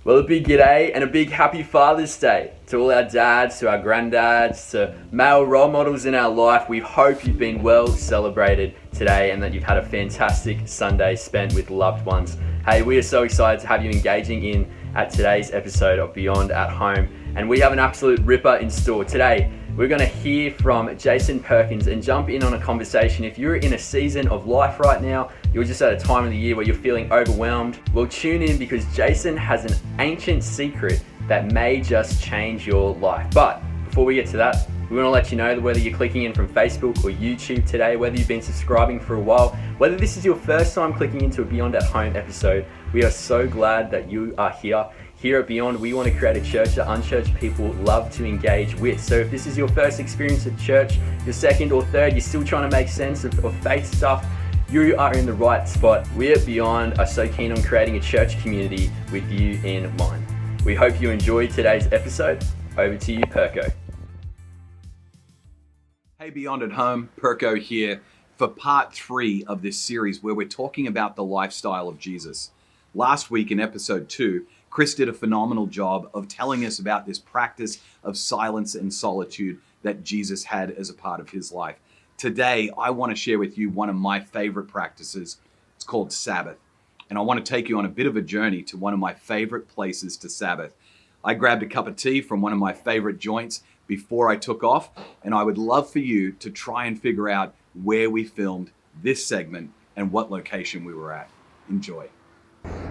Well, a big g'day and a big happy Father's Day to all our dads, to our granddads, to male role models in our life. We hope you've been well celebrated today and that you've had a fantastic Sunday spent with loved ones. Hey, we are so excited to have you engaging in at today's episode of Beyond at Home, and we have an absolute ripper in store today. We're going to hear from Jason Perkins and jump in on a conversation. If you're in a season of life right now, you're just at a time of the year where you're feeling overwhelmed, well, tune in because Jason has an ancient secret that may just change your life. But before we get to that, we want to let you know that whether you're clicking in from Facebook or YouTube today, whether you've been subscribing for a while, whether this is your first time clicking into a Beyond at Home episode, we are so glad that you are here. Here at Beyond, we want to create a church that unchurched people love to engage with. So if this is your first experience at church, your second or third, you're still trying to make sense of faith stuff, you are in the right spot. We at Beyond are so keen on creating a church community with you in mind. We hope you enjoyed today's episode. Over to you, Perko. Hey, Beyond at Home, Perko here for part 3 of this series where we're talking about the lifestyle of Jesus. Last week in episode 2, Chris did a phenomenal job of telling us about this practice of silence and solitude that Jesus had as a part of his life. Today, I want to share with you one of my favorite practices. It's called Sabbath. And I want to take you on a bit of a journey to one of my favorite places to Sabbath. I grabbed a cup of tea from one of my favorite joints before I took off, and I would love for you to try and figure out where we filmed this segment and what location we were at. Enjoy.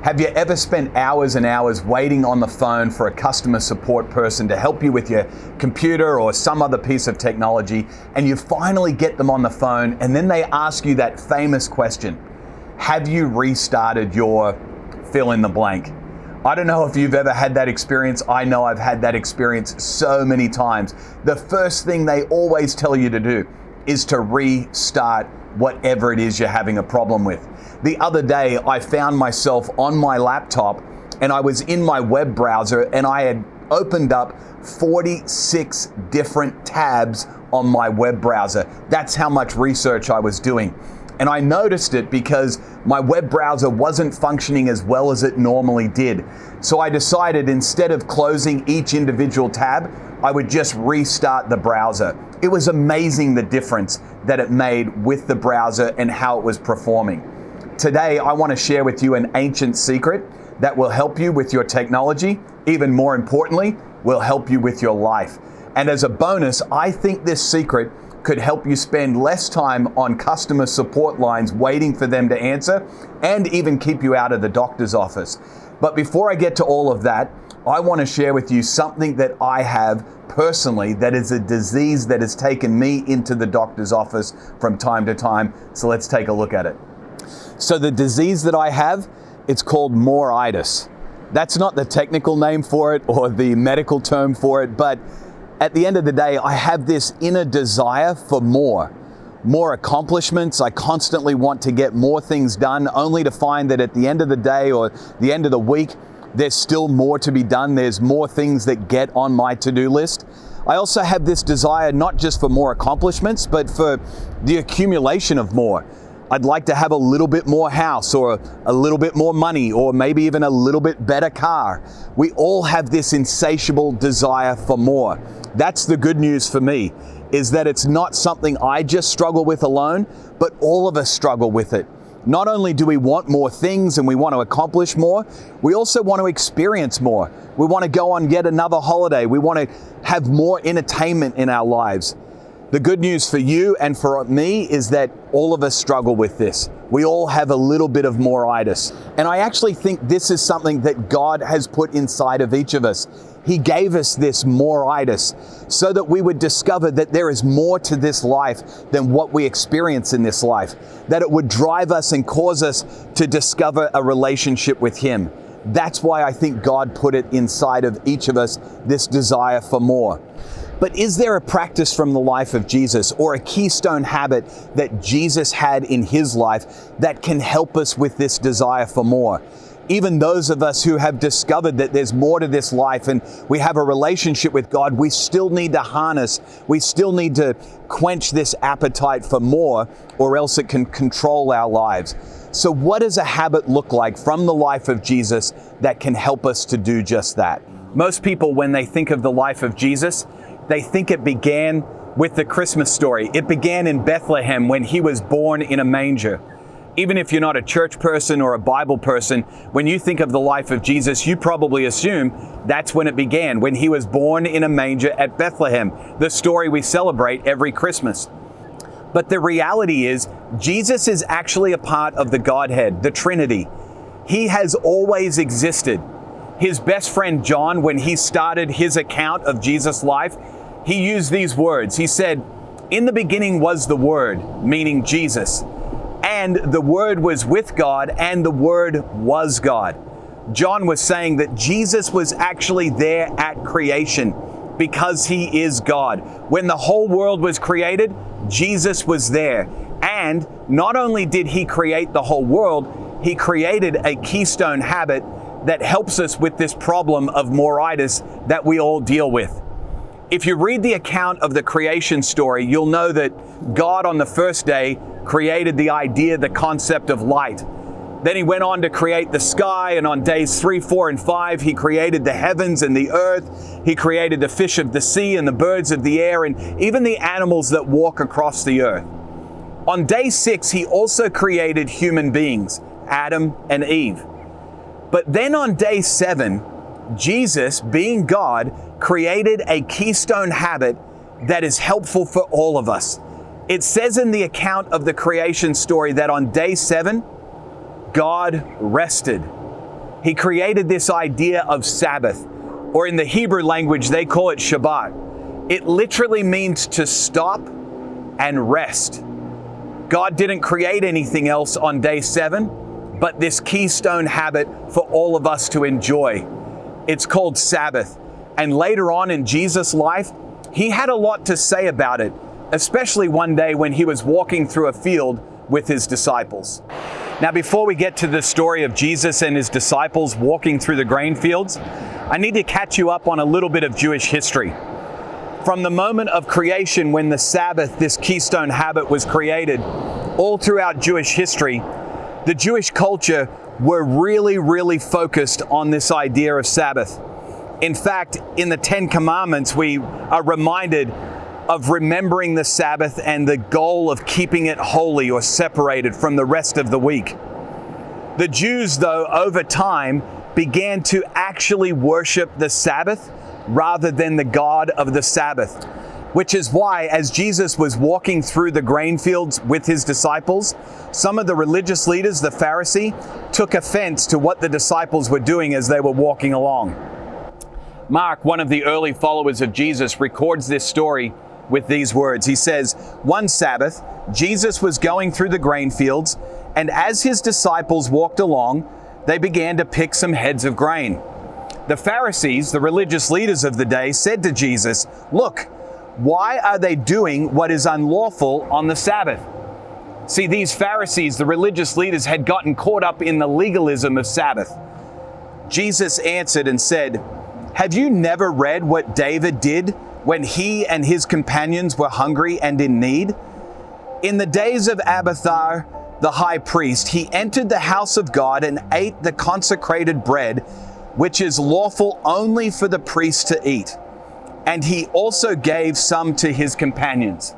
Have you ever spent hours and hours waiting on the phone for a customer support person to help you with your computer or some other piece of technology, and you finally get them on the phone and then they ask you that famous question, have you restarted your fill in the blank? I don't know if you've ever had that experience. I know I've had that experience so many times. The first thing they always tell you to do is to restart whatever it is you're having a problem with. The other day, I found myself on my laptop and I was in my web browser and I had opened up 46 different tabs on my web browser. That's how much research I was doing. And I noticed it because my web browser wasn't functioning as well as it normally did. So I decided instead of closing each individual tab, I would just restart the browser. It was amazing the difference that it made with the browser and how it was performing. Today, I want to share with you an ancient secret that will help you with your technology. Even more importantly, will help you with your life. And as a bonus, I think this secret could help you spend less time on customer support lines waiting for them to answer and even keep you out of the doctor's office. But before I get to all of that, I want to share with you something that I have personally that is a disease that has taken me into the doctor's office from time to time. So let's take a look at it. So the disease that I have, it's called moreitis. That's not the technical name for it or the medical term for it, but at the end of the day, I have this inner desire for more accomplishments. I constantly want to get more things done, only to find that at the end of the day or the end of the week, there's still more to be done. There's more things that get on my to-do list. I also have this desire not just for more accomplishments, but for the accumulation of more. I'd like to have a little bit more house or a little bit more money or maybe even a little bit better car. We all have this insatiable desire for more. That's the good news for me, is that it's not something I just struggle with alone, but all of us struggle with it. Not only do we want more things and we want to accomplish more, we also want to experience more. We want to go on yet another holiday. We want to have more entertainment in our lives. The good news for you and for me is that all of us struggle with this. We all have a little bit of moreitis. And I actually think this is something that God has put inside of each of us. He gave us this moreitis so that we would discover that there is more to this life than what we experience in this life. That it would drive us and cause us to discover a relationship with Him. That's why I think God put it inside of each of us, this desire for more. But is there a practice from the life of Jesus or a keystone habit that Jesus had in His life that can help us with this desire for more? even those of us who have discovered that there's more to this life and we have a relationship with God, we still need to harness, we still need to quench this appetite for more, or else it can control our lives. So what does a habit look like from the life of Jesus that can help us to do just that? Most people, when they think of the life of Jesus, they think it began with the Christmas story. It began in Bethlehem when he was born in a manger. Even if you're not a church person or a Bible person, when you think of the life of Jesus, you probably assume that's when it began, when he was born in a manger at Bethlehem, the story we celebrate every Christmas. But the reality is, Jesus is actually a part of the Godhead, the Trinity. He has always existed. His best friend John, when he started his account of Jesus' life, he used these words. He said, "In the beginning was the Word," meaning Jesus. "And the Word was with God, and the Word was God." John was saying that Jesus was actually there at creation because he is God. When the whole world was created, Jesus was there. And not only did he create the whole world, he created a keystone habit that helps us with this problem of moritis that we all deal with. If you read the account of the creation story, you'll know that God on the first day created the idea, the concept of light. Then he went on to create the sky, and on days 3, 4, and 5, he created the heavens and the earth. He created the fish of the sea and the birds of the air, and even the animals that walk across the earth. On day 6, he also created human beings, Adam and Eve. But then on day 7, Jesus, being God, created a keystone habit that is helpful for all of us. It says in the account of the creation story that on day 7, God rested. He created this idea of Sabbath, or in the Hebrew language, they call it Shabbat. It literally means to stop and rest. God didn't create anything else on day 7, but this keystone habit for all of us to enjoy. It's called Sabbath. And later on in Jesus' life, he had a lot to say about it, especially one day when he was walking through a field with his disciples. Now, before we get to the story of Jesus and his disciples walking through the grain fields, I need to catch you up on a little bit of Jewish history. From the moment of creation when the Sabbath, this keystone habit, was created, all throughout Jewish history, the Jewish culture were really focused on this idea of Sabbath. In fact, in the 10 Commandments, we are reminded of remembering the Sabbath and the goal of keeping it holy or separated from the rest of the week. The Jews, though, over time began to actually worship the Sabbath rather than the God of the Sabbath, which is why, as Jesus was walking through the grain fields with his disciples, some of the religious leaders, the Pharisee, took offense to what the disciples were doing as they were walking along. Mark, one of the early followers of Jesus, records this story with these words. He says, "One Sabbath, Jesus was going through the grain fields, and as his disciples walked along, they began to pick some heads of grain. The Pharisees, the religious leaders of the day, said to Jesus, 'Look, why are they doing what is unlawful on the Sabbath?'" See, these Pharisees, the religious leaders, had gotten caught up in the legalism of Sabbath. Jesus answered and said, "Have you never read what David did when he and his companions were hungry and in need? In the days of Abiathar, the high priest, he entered the house of God and ate the consecrated bread, which is lawful only for the priest to eat. And he also gave some to his companions."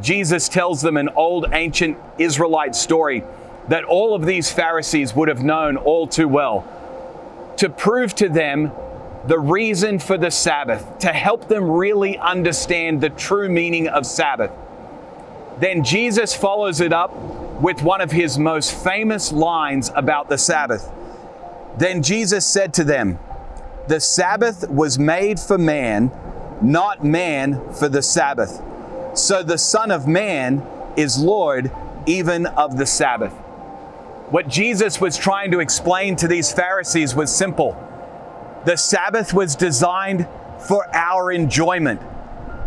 Jesus tells them an old ancient Israelite story that all of these Pharisees would have known all too well, to prove to them the reason for the Sabbath, to help them really understand the true meaning of Sabbath. Then Jesus follows it up with one of his most famous lines about the Sabbath. Then Jesus said to them, "The Sabbath was made for man, not man for the Sabbath. So the Son of Man is Lord even of the Sabbath." What Jesus was trying to explain to these Pharisees was simple. The Sabbath was designed for our enjoyment.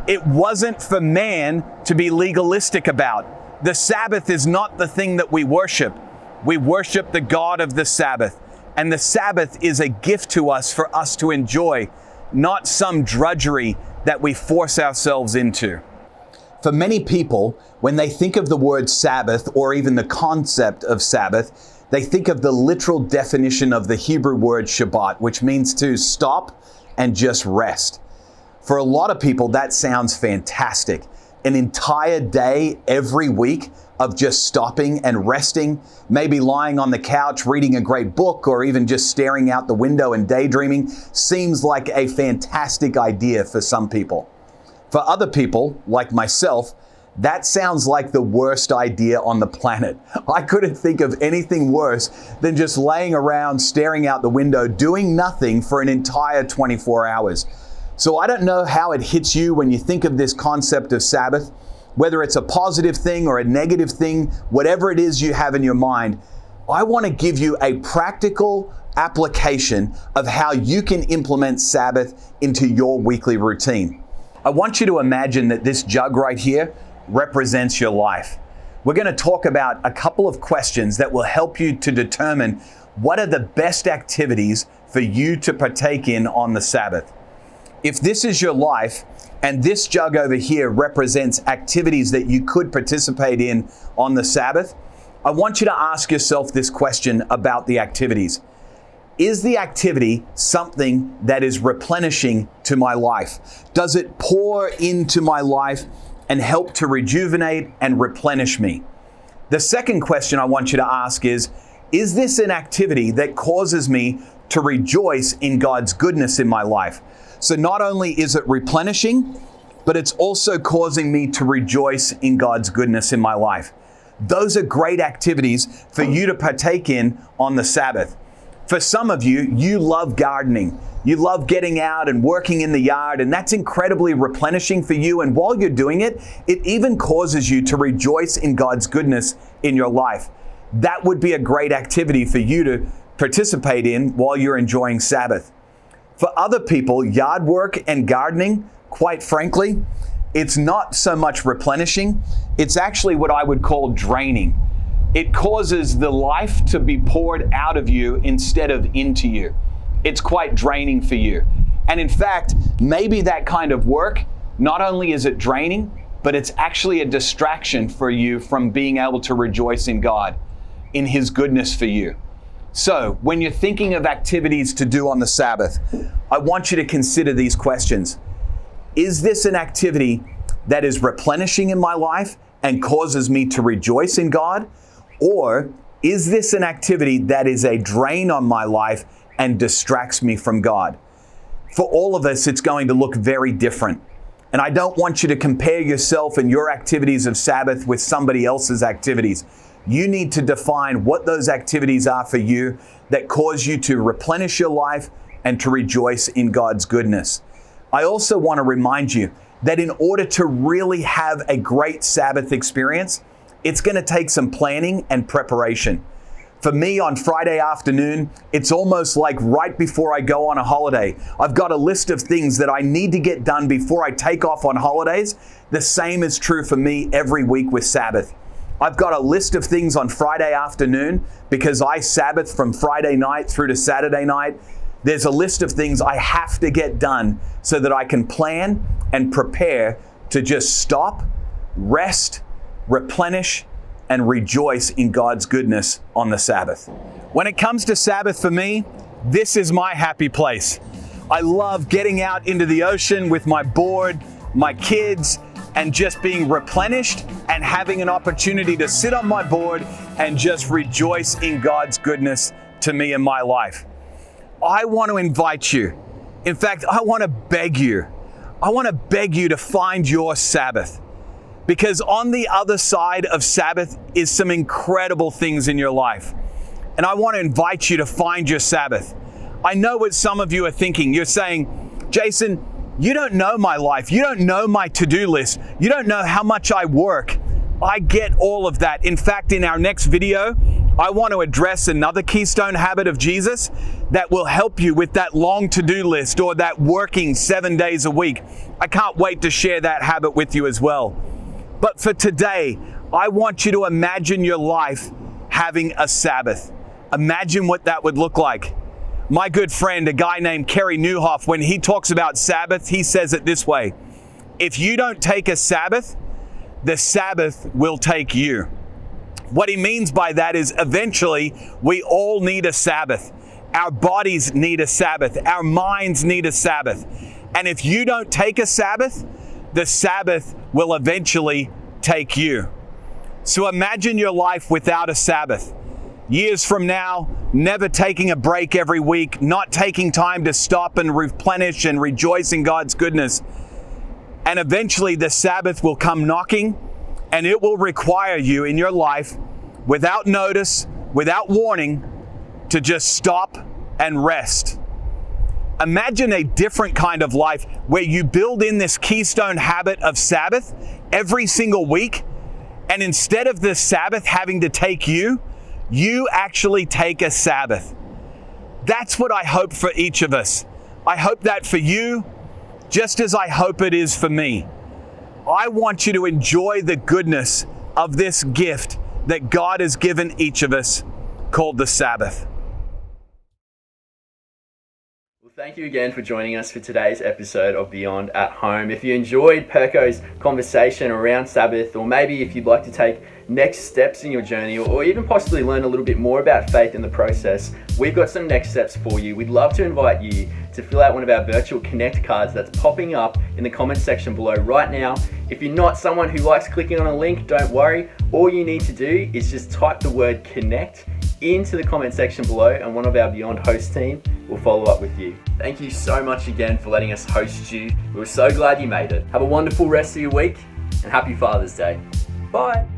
It wasn't for man to be legalistic about. The Sabbath is not the thing that we worship. We worship the God of the Sabbath. And the Sabbath is a gift to us for us to enjoy, not some drudgery that we force ourselves into. For many people, when they think of the word Sabbath or even the concept of Sabbath, they think of the literal definition of the Hebrew word Shabbat, which means to stop and just rest. For a lot of people, that sounds fantastic. An entire day every week of just stopping and resting, maybe lying on the couch reading a great book or even just staring out the window and daydreaming, seems like a fantastic idea for some people. For other people, like myself, that sounds like the worst idea on the planet. I couldn't think of anything worse than just laying around, staring out the window, doing nothing for an entire 24 hours. So I don't know how it hits you when you think of this concept of Sabbath, whether it's a positive thing or a negative thing, whatever it is you have in your mind. I want to give you a practical application of how you can implement Sabbath into your weekly routine. I want you to imagine that this jug right here represents your life. We're going to talk about a couple of questions that will help you to determine what are the best activities for you to partake in on the Sabbath. If this is your life and this jug over here represents activities that you could participate in on the Sabbath, I want you to ask yourself this question about the activities. Is the activity something that is replenishing to my life? Does it pour into my life and help to rejuvenate and replenish me? The second question I want you to ask is this an activity that causes me to rejoice in God's goodness in my life? So not only is it replenishing, but it's also causing me to rejoice in God's goodness in my life. Those are great activities for you to partake in on the Sabbath. For some of you, you love gardening. You love getting out and working in the yard, and that's incredibly replenishing for you. And while you're doing it, it even causes you to rejoice in God's goodness in your life. That would be a great activity for you to participate in while you're enjoying Sabbath. For other people, yard work and gardening, quite frankly, it's not so much replenishing. It's actually what I would call draining. It causes the life to be poured out of you instead of into you. It's quite draining for you. And in fact, maybe that kind of work, not only is it draining, but it's actually a distraction for you from being able to rejoice in God, in His goodness for you. So when you're thinking of activities to do on the Sabbath, I want you to consider these questions. Is this an activity that is replenishing in my life and causes me to rejoice in God? Or is this an activity that is a drain on my life and distracts me from God? For all of us, it's going to look very different. And I don't want you to compare yourself and your activities of Sabbath with somebody else's activities. You need to define what those activities are for you that cause you to replenish your life and to rejoice in God's goodness. I also want to remind you that in order to really have a great Sabbath experience, it's going to take some planning and preparation. For me, on Friday afternoon, it's almost like right before I go on a holiday. I've got a list of things that I need to get done before I take off on holidays. The same is true for me every week with Sabbath. I've got a list of things on Friday afternoon because I Sabbath from Friday night through to Saturday night. There's a list of things I have to get done so that I can plan and prepare to just stop, rest, replenish, and rejoice in God's goodness on the Sabbath. When it comes to Sabbath for me, this is my happy place. I love getting out into the ocean with my board, my kids, and just being replenished and having an opportunity to sit on my board and just rejoice in God's goodness to me in my life. I want to invite you. In fact, I want to beg you. I want to beg you to find your Sabbath. Because on the other side of Sabbath is some incredible things in your life. And I want to invite you to find your Sabbath. I know what some of you are thinking. You're saying, Jason, you don't know my life. You don't know my to-do list. You don't know how much I work. I get all of that. In fact, in our next video, I want to address another keystone habit of Jesus that will help you with that long to-do list or that working 7 days a week. I can't wait to share that habit with you as well. But for today, I want you to imagine your life having a Sabbath. Imagine what that would look like. My good friend, a guy named Kerry Newhoff, when he talks about Sabbath, he says it this way: if you don't take a Sabbath, the Sabbath will take you. What he means by that is eventually we all need a Sabbath. Our bodies need a Sabbath. Our minds need a Sabbath. And if you don't take a Sabbath, the Sabbath will eventually take you. So imagine your life without a Sabbath. Years from now, never taking a break every week, not taking time to stop and replenish and rejoice in God's goodness. And eventually the Sabbath will come knocking, and it will require you in your life, without notice, without warning, to just stop and rest. Imagine a different kind of life where you build in this keystone habit of Sabbath every single week, and instead of the Sabbath having to take you, you actually take a Sabbath. That's what I hope for each of us. I hope that for you, just as I hope it is for me. I want you to enjoy the goodness of this gift that God has given each of us called the Sabbath. Well, thank you again for joining us for today's episode of Beyond at Home. If you enjoyed Perko's conversation around Sabbath, or maybe if you'd like to take next steps in your journey, or even possibly learn a little bit more about faith in the process, we've got some next steps for you. We'd love to invite you to fill out one of our virtual Connect cards that's popping up in the comment section below right now. If you're not someone who likes clicking on a link, don't worry. All you need to do is just type the word Connect into the comment section below, and one of our Beyond host team will follow up with you. Thank you so much again for letting us host you. We were so glad you made it. Have a wonderful rest of your week, and happy Father's Day. Bye.